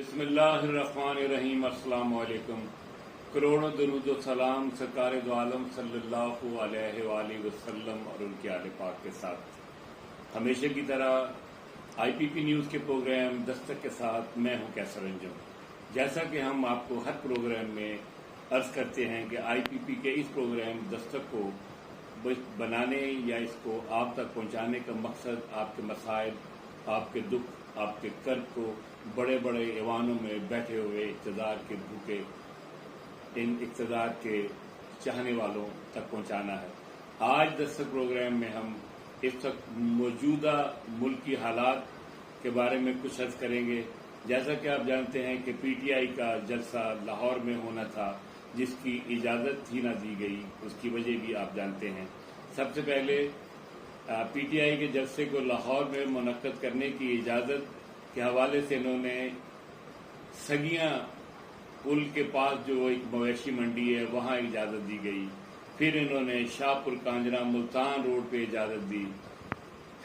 बिस्मिल्लाहिर्रहमानिर्रहीम। अस्सलाम वालेकुम। करोड़ों दरूद व सलाम सरकार दो आलम सल्लल्लाहु अलैहि वसल्लम और उनके आले पाक के साथ हमेशा की तरह आईपीपी न्यूज़ के प्रोग्राम दस्तक के साथ मैं हूं कैसर अंजुम। जैसा कि हम आपको हर प्रोग्राम में अर्ज करते हैं कि आईपीपी के इस प्रोग्राम दस्तक को बनाने या इसको आप तक पहुंचाने का मकसद आपके मसाइल, आपके दुख, आपके कर्ब को बड़े बड़े ऐवानों में बैठे हुए इक़्तिदार के भूखे इन इक़्तिदार के चाहने वालों तक पहुंचाना है। आज दस्तक प्रोग्राम में हम इस वक्त मौजूदा मुल्की हालात के बारे में कुछ अर्ज करेंगे। जैसा कि आप जानते हैं कि पीटीआई का जलसा लाहौर में होना था, जिसकी इजाज़त ही न दी गई, उसकी वजह भी आप जानते हैं। सबसे पहले पीटीआई के जलसे को लाहौर में मुनक्कद करने की इजाज़त के हवाले से इन्होंने सगियां पुल के पास जो एक मवेशी मंडी है वहां इजाज़त दी गई। फिर इन्होंने शाहपुर कांजरा मुल्तान रोड पे इजाज़त दी।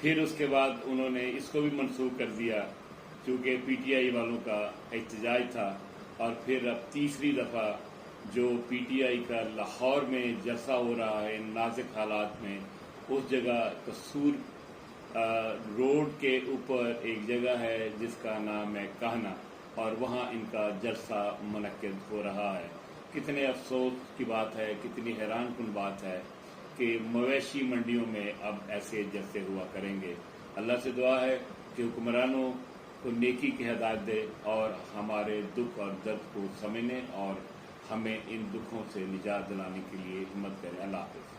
फिर उसके बाद उन्होंने इसको भी मनसूख कर दिया क्योंकि पीटीआई वालों का एहतजाज था। और फिर अब तीसरी दफ़ा जो पीटीआई का लाहौर में जलसा हो रहा है इन नाजुक हालात में, उस जगह कसूर रोड के ऊपर एक जगह है जिसका नाम है कहना, और वहां इनका जलसा मुनक्किद हो रहा है। कितने अफसोस की बात है, कितनी हैरान कुन बात है कि मवेशी मंडियों में अब ऐसे जलसे हुआ करेंगे। अल्लाह से दुआ है कि हुक्मरानों को नेकी की हिदायत दे और हमारे दुख और दर्द को समझने और हमें इन दुखों से निजात दिलाने के लिए हिम्मत करें। अल्लाह हाफ़िज़।